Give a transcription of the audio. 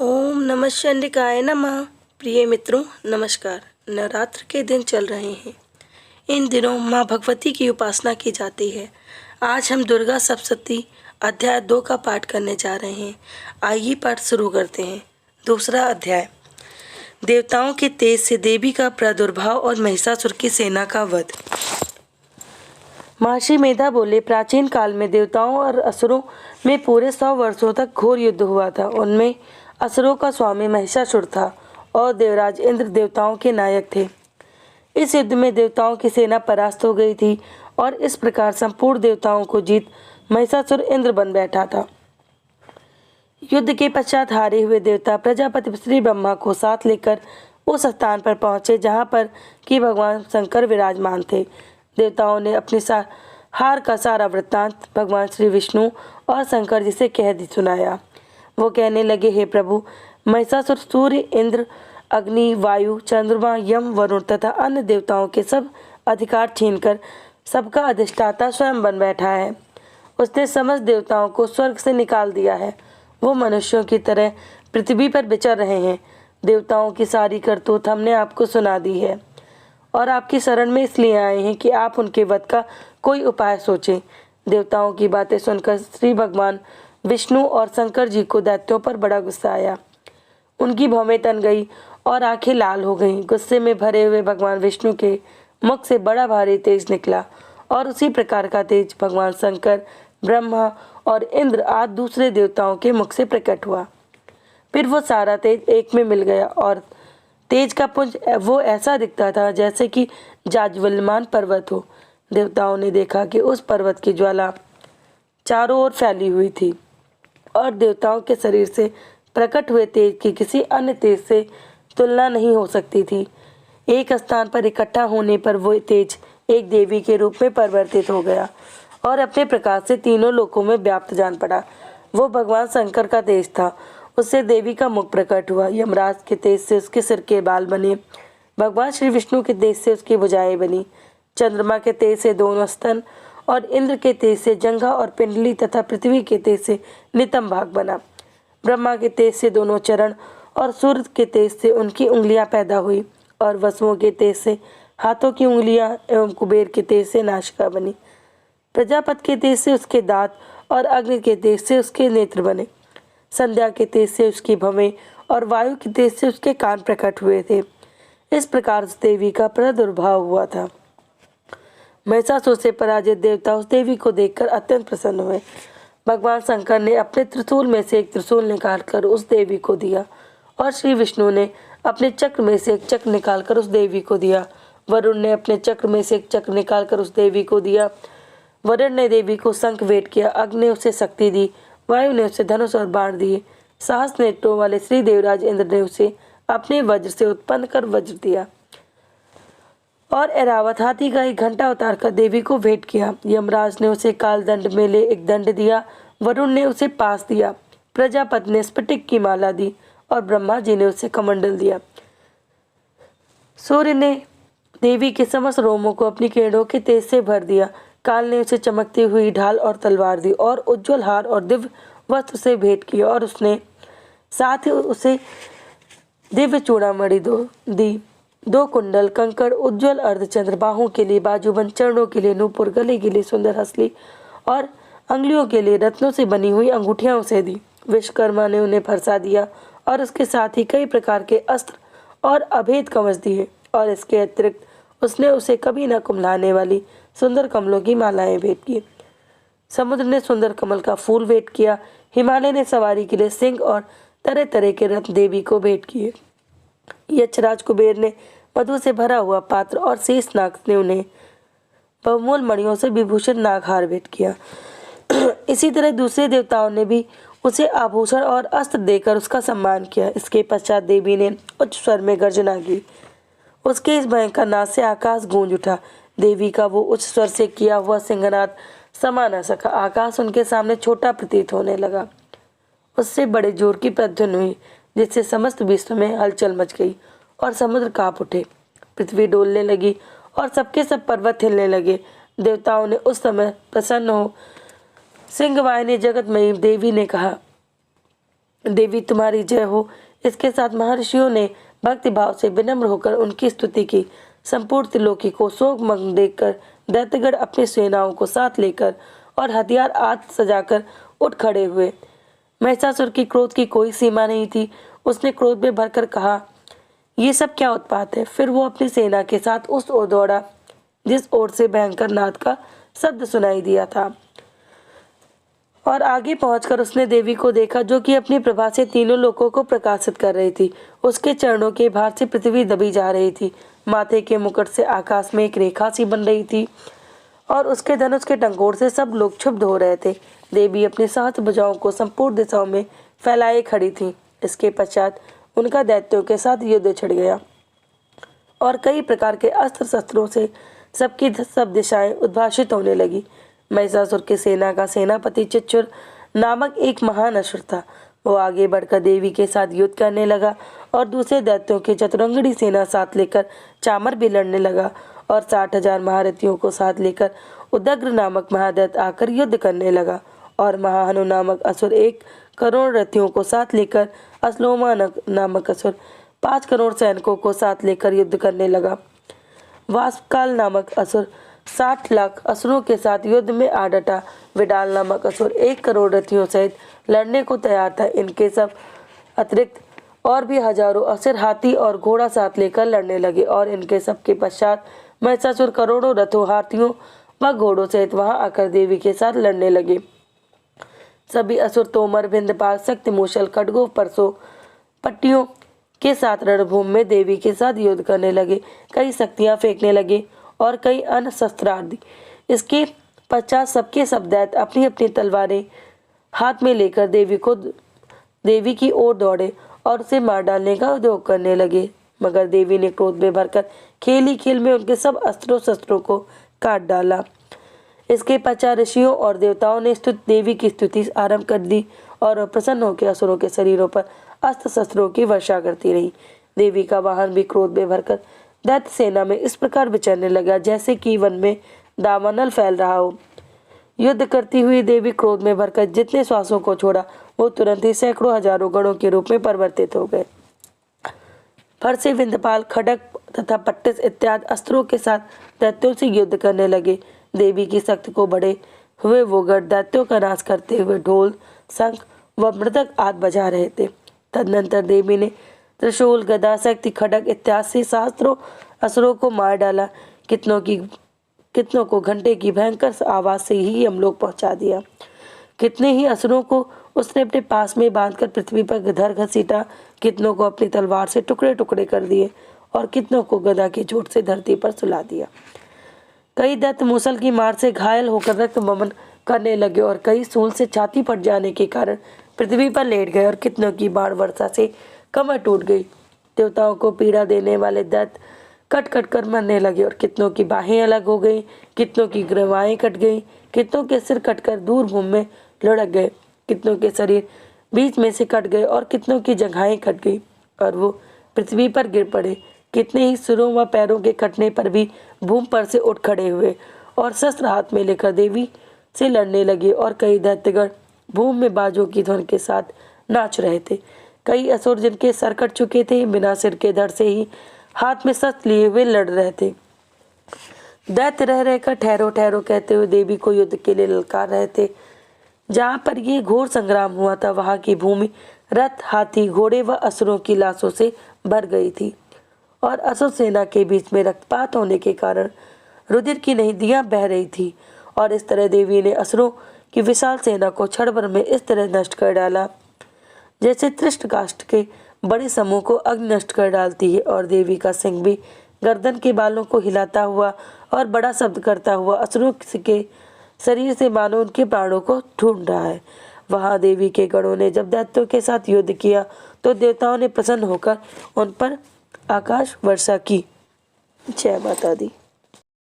ओम नमः चंडिकाय नमः। प्रिय मित्रों नमस्कार। नवरात्र के दिन चल रहे हैं। इन दिनों माँ भगवती की उपासना की जाती है। आज हम दुर्गा सप्तशती अध्याय 2 का पाठ करने जा रहे हैं। आइए पाठ शुरू करते हैं। दूसरा अध्याय, देवताओं के तेज से देवी का प्रादुर्भाव और महिषासुर की सेना का वध। महर्षि मेधा बोले, प्राचीन काल में देवताओं और असुरों में पूरे 100 वर्षों तक घोर युद्ध हुआ था। उनमें असुरों का स्वामी महिषासुर था और देवराज इंद्र देवताओं के नायक थे। इस युद्ध में देवताओं की सेना परास्त हो गई थी और इस प्रकार संपूर्ण देवताओं को जीत महिषासुर इंद्र बन बैठा था। युद्ध के पश्चात हारे हुए देवता प्रजापति श्री ब्रह्मा को साथ लेकर उस स्थान पर पहुंचे जहां पर कि भगवान शंकर विराजमान थे। देवताओं ने अपनी हार का सारा वृत्तांत भगवान श्री विष्णु और शंकर जी से कह सुनाया। वो कहने लगे, हे प्रभु, महिषासुर सूर्य, इंद्र, अग्नि, वायु, चंद्रमा, यम, वरुण तथा अन्य देवताओं के सब अधिकार छीनकर सबका अधिष्ठाता स्वयं बन बैठा है। उसने समस्त देवताओं को स्वर्ग से निकाल दिया है। वो मनुष्यों की तरह पृथ्वी पर विचर रहे हैं। देवताओं की सारी करतूत हमने आपको सुना दी है और आपकी शरण में इसलिए आए हैं कि आप उनके वध का कोई उपाय सोचें। देवताओं की बातें सुनकर श्री भगवान विष्णु और शंकर जी को दैत्यों पर बड़ा गुस्सा आया। उनकी भौहें तन गई और आंखें लाल हो गईं। गुस्से में भरे हुए भगवान विष्णु के मुख से बड़ा भारी तेज निकला और उसी प्रकार का तेज भगवान शंकर, ब्रह्मा और इंद्र आदि दूसरे देवताओं के मुख से प्रकट हुआ। फिर वो सारा तेज एक में मिल गया और तेज का पुंज वो ऐसा दिखता था जैसे कि जाज्वल्यमान पर्वत हो। देवताओं ने देखा कि उस पर्वत की ज्वाला चारों ओर फैली हुई थी और देवताओं के शरीर से प्रकट हुए तेज की किसी अन्य तेज से तुलना नहीं हो सकती थी। एक स्थान पर इकट्ठा होने पर वो तेज एक देवी के रूप में परिवर्तित हो गया और अपने प्रकाश से तीनों लोकों में व्याप्त जान पड़ा। वो भगवान शंकर का तेज था। उससे देवी का मुख प्रकट हुआ। यमराज के तेज से उसके सिर के बाल बने। भगवान श्री विष्णु के तेज से उसकी भुजाएं बनी। चंद्रमा के तेज से दोनों स्तन और इंद्र के तेज से जंघा और पिंडली तथा पृथ्वी के तेज से नितंब भाग बना। ब्रह्मा के तेज से दोनों चरण और सूर्य के तेज से उनकी उंगलियां पैदा हुई और वसुओं के तेज से हाथों की उंगलियां एवं कुबेर के तेज से नासिका बनी। प्रजापति के तेज से उसके दांत और अग्नि के तेज से उसके नेत्र बने। संध्या के तेज से उसकी भवें और वायु के तेज से उसके कान प्रकट हुए थे। इस प्रकार उस देवी का प्रादुर्भाव हुआ था। महिषासुर से पराजित देवता उस देवी को देखकर अत्यंत प्रसन्न हुए। भगवान शंकर ने अपने त्रिशूल में से एक त्रिशूल निकालकर उस देवी को दिया और श्री विष्णु ने अपने चक्र में से एक चक्र निकालकर उस देवी को दिया। वरुण ने अपने चक्र में से एक चक्र निकालकर उस देवी को दिया। वरुण ने देवी को शंख भेंट किया। अग्नि ने उसे शक्ति दी। वायु ने उसे धनुष और बाण दिए। साहस नेत्रों वाले श्री देवराज इंद्र ने उसे अपने वज्र से उत्पन्न कर वज्र दिया और ऐरावत हाथी का एक घंटा उतारकर देवी को भेंट किया। यमराज ने उसे काल दंड में ले एक दंड दिया। वरुण ने उसे पास दिया। प्रजापति ने स्फटिक की माला दी और ब्रह्मा जी ने उसे कमंडल दिया। सूर्य ने देवी के समस्त रोमों को अपनी किरणों के तेज से भर दिया। काल ने उसे चमकती हुई ढाल और तलवार दी और उज्ज्वल हार और दिव्य वस्त्र से भेंट किया और उसने साथ ही उसे दिव्य चूड़ामणि दी। 2 कुंडल, कंकड़, उज्ज्वल अर्धचंद्र, बाहों के लिए बाजूबंद, चरणों के लिए नूपुर, गले के लिए सुंदर हसली और अंगुलियों के लिए रत्नों से बनी हुई अंगूठियां उसे दी। विश्वकर्मा ने उन्हें फरसा दिया और उसके साथ ही कई प्रकार के अस्त्र और अभेद कवच दिए और इसके अतिरिक्त उसने उसे कभी न कुम्हलाने वाली सुंदर कमलों की मालाएं भेंट की। समुद्र ने सुंदर कमल का फूल भेंट किया। हिमालय ने सवारी के लिए सिंह और तरह तरह के रत्न देवी को भेंट किए। यक्षराज कुबेर ने मधु से भरा हुआ पात्र और शेषनाग ने उन्हें बहुमूल्य मणियों से विभूषित नागहार भेंट किया। इसी तरह दूसरे देवताओं ने भी उसे आभूषण और अस्त्र देकर उसका सम्मान किया। इसके पश्चात देवी ने उच्च स्वर में गर्जना की। उसके इस भयंकर नाद से आकाश गूंज उठा। देवी का वो उच्च स्वर से किया हुआ सिंहनाद समा न सका। आकाश उनके सामने छोटा प्रतीत होने लगा। उससे बड़े जोर की प्रतिध्वनि हुई जिससे समस्त विश्व में हलचल मच गई और समुद्र कांप उठे। पृथ्वी डोलने लगी और सबके सब पर्वत हिलने लगे। देवताओं ने उस समय प्रसन्न हो सिंहवाहिनी जगतमयी देवी ने कहा, देवी तुम्हारी जय हो। इसके साथ महर्षियों ने भक्ति भाव से विनम्र होकर उनकी स्तुति की। संपूर्ण त्रिलोकी को शोकमग्न देखकर दैत्यगण अपनी सेनाओं को साथ लेकर और हथियार आदि सजाकर उठ खड़े हुए। महिषासुर की क्रोध की कोई सीमा नहीं थी। उसने क्रोध में भरकर कहा, ये सब क्या उत्पात है। फिर वो अपनी सेना के साथ उस ओर दौड़ा जिस ओर से भयंकर नाद का शब्द सुनाई दिया था, और आगे पहुंचकर उसने देवी को देखा जो कि अपनी प्रभा से तीनों लोकों को प्रकाशित कर रही थी। उसके चरणों के भार से पृथ्वी दबी जा रही थी। माथे के मुकुट से आकाश में एक रेखा सी बन रही थी और उसके धनुष के टंकोर से सब लोग क्षुब्ध हो रहे थे। देवी अपनी सहस्त्र भुजाओं को संपूर्ण दिशाओं में फैलाए खड़ी थी। इसके पश्चात उनका दैत्यों के साथ युद्ध छिड़ गया और कई प्रकार के अस्त्र शस्त्रों से सबकी सब दिशाएं उद्भाषित होने लगी। महिषासुर की सेना का सेनापति चिच्चुर नामक एक महान असुर था। वो आगे बढ़कर देवी के साथ युद्ध करने लगा और दूसरे दैत्यों की चतुरंगड़ी सेना साथ लेकर चामर भी लड़ने लगा और 60,000 महारथियों को साथ लेकर उदग्र नामक महादैत्य आकर युद्ध करने लगा और महाहनु नामक असुर 1 करोड़ रथियों को साथ लेकर असलोमा नामक असुर 5 करोड़ सैनिकों को साथ लेकर युद्ध करने लगा। वाष्पकाल नामक असुर 60 लाख असुरों के साथ युद्ध में आ डटा। विडाल नामक असुर 1 करोड़ रथियों सहित लड़ने को तैयार था। इनके सब अतिरिक्त और भी हजारों असुर हाथी और घोड़ा साथ लेकर लड़ने लगे और इनके सबके पश्चात महिषासुर करोड़ों रथों, हाथियों व घोड़ों सहित वहां आकर देवी के साथ लड़ने लगे। सभी असुर तोमर, विंध्यपाल, शक्ति मूषल, खड्गों, परसों, पट्टियों के साथ रणभूमि में देवी के साथ युद्ध करने लगे। कई शक्तियां फेंकने लगे और कई अन्य शस्त्रादि। इसके पश्चात सबके सब दैत्य अपनी अपनी तलवारें हाथ में लेकर देवी की ओर दौड़े और उसे मार डालने का उद्योग करने लगे। मगर देवी ने क्रोध में भरकर खेल ही खेल में उनके सब अस्त्रों शस्त्रों को काट डाला। इसके पश्चात ऋषियों और देवताओं ने देवी की स्तुति आरंभ कर दी और प्रसन्न होकर असुरों के शरीरों पर अस्त्र शस्त्रों की वर्षा करती रही। देवी का वाहन भी क्रोध में भरकर दैत्य सेना में इस प्रकार विचरने लगा जैसे कि वन में दावानल फैल रहा हो। युद्ध करती हुई देवी क्रोध में भरकर जितने श्वासों को छोड़ा वो तुरंत ही सैकड़ों हजारों गणों के रूप में परिवर्तित हो गए। फरसे, विंध्यपाल, खड्ग तथा पट्टिस इत्यादि अस्त्रों के साथ दैत्यों से युद्ध करने लगे। देवी की शक्ति को बढ़े हुए वो गढ़ दैत्यों का नाश करते हुए ढोल, शंख व मृदक आदि बजा रहे थे। तदनंतर देवी ने त्रिशूल, गदा, शक्ति, खड्ग इत्यादि से सहस्त्रों असुरों को मार डाला। कितनों को घंटे की भयंकर आवाज से ही यमलोक पहुंचा दिया। कितने ही असुरों को उसने अपने पास में बांधकर पृथ्वी पर धर घसीटा। कितनों को अपनी तलवार से टुकड़े टुकड़े कर दिए और कितनों को गदा की चोट से धरती पर सुला दिया। कई दैत्य मूसल की मार से घायल होकर रक्त वमन करने लगे और कई सूल से छाती फट जाने के कारण पृथ्वी पर लेट गए और कितनों की बाण वर्षा से कमर टूट गई। देवताओं को पीड़ा देने वाले दैत्य कट कट कर मरने लगे और कितनों की बाहें अलग हो गई, कितनों की ग्रवाएं कट गई, कितनों के सिर कटकर दूर भूमि में लुढ़क गए, कितनों के शरीर बीच में से कट गए और कितनों की जंघाएं कट गई और वो पृथ्वी पर गिर पड़े। कितने ही सिरों व पैरों के कटने पर भी भूमि पर से उठ खड़े हुए और शस्त्र हाथ में लेकर देवी से लड़ने लगे और कई दैत्यगण भूमि में बाजों की ध्वनि के साथ नाच रहे थे। कई असुर जिनके सर कट चुके थे बिना सिर के धड़ से ही हाथ में शस्त्र लिए हुए लड़ रहे थे। दैत्य रह रहकर ठहरो ठहरो कहते हुए देवी को युद्ध के लिए ललकार रहे थे। जहाँ पर ये घोर संग्राम हुआ था वहाँ की भूमि रथ, हाथी, घोड़े व असुरों की लाशों से भर गई थी और असुर सेना के बीच में रक्तपात होने के कारण रुधिर की नदियाँ बह रही थी। और इस तरह देवी ने असुरों की विशाल सेना को क्षण भर में इस तरह नष्ट कर डाला जैसे तृष्ट काष्ठ के बड़े समूह को अग्नि नष्ट कर डालती है। और देवी का सिंह भी गर्दन के बालों को हिलाता हुआ और बड़ा शब्द करता हुआ असुरों के शरीर से मानो उनके प्राणों को ढूंढ रहा है। वहां देवी के गणों ने जब दैत्यों के साथ युद्ध किया तो देवताओं ने प्रसन्न होकर उन पर आकाश वर्षा की। जय माता दी।